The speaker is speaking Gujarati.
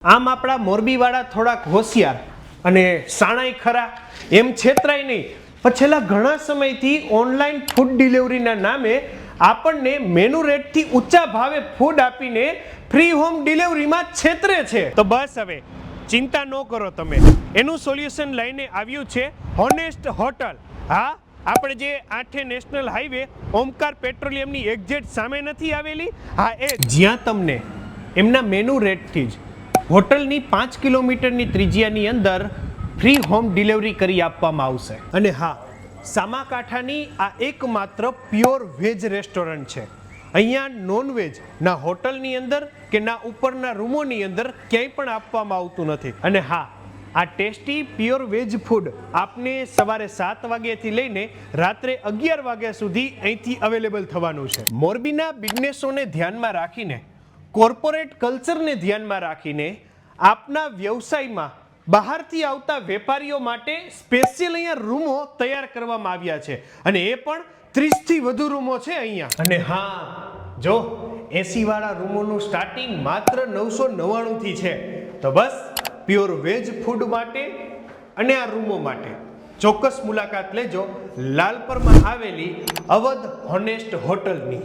આમ આપણા મોરબીવાળા થોડાક હોશિયાર અને સાણાઈ ખરા એમ છેતરાય નહીં, પણ છેલ્લા ઘણા સમયથી ઓનલાઈન ફૂડ ડિલિવરીના નામે આપણને મેનુ રેટથી ઊંચા ભાવે ફૂડ આપીને ફ્રી હોમ ડિલિવરીમાં છેતરે છે. તો બસ હવે ચિંતા ન કરો તમે, એનું સોલ્યુશન લઈને આવ્યું છે હોનેસ્ટ હોટલ. હા, આપણે જે 8 નેશનલ હાઈવે ઓમકાર પેટ્રોલિયમની એક્ઝેક્ટ સામે નથી આવેલી? હા, એ જ્યાં તમને એમના મેનુ રેટથી જ હોટલની 5 કિલોમીટરની ત્રિજ્યાની અંદર ફ્રી હોમ ડિલિવરી કરી આપવામાં આવશે. અને હા, સામાકાંઠાની આ એકમાત્ર પ્યોર વેજ રેસ્ટોરન્ટ છે. અહીંયા નોનવેજ ના હોટલની અંદર કે ના ઉપરના રૂમોની અંદર ક્યાંય પણ આપવામાં આવતું નથી. અને હા, આ ટેસ્ટી પ્યોર વેજ ફૂડ આપને સવારે 7 વાગ્યાથી લઈને રાત્રે 11 વાગ્યા સુધી અહીંથી અવેલેબલ થવાનું છે. મોરબીના બિઝનેસોને ધ્યાનમાં રાખીને, કોર્પોરેટ કલ્ચરને ધ્યાનમાં રાખીને આપના વ્યવસાયમાં બહારથી આવતા વેપારીઓ માટે સ્પેશિયલ અહીંયા રૂમો તૈયાર કરવામાં આવ્યા છે. અને એ પણ 30 થી વધુ રૂમો છે અહીંયા. અને હા, જો AC વાળા રૂમોનું સ્ટાર્ટિંગ માત્ર 999 થી છે. તો બસ પ્યોર વેજ ફૂડ માટે અને આ રૂમો માટે ચોક્કસ મુલાકાત લેજો લાલપરમાં આવેલી અવધ હોનેસ્ટ હોટલની.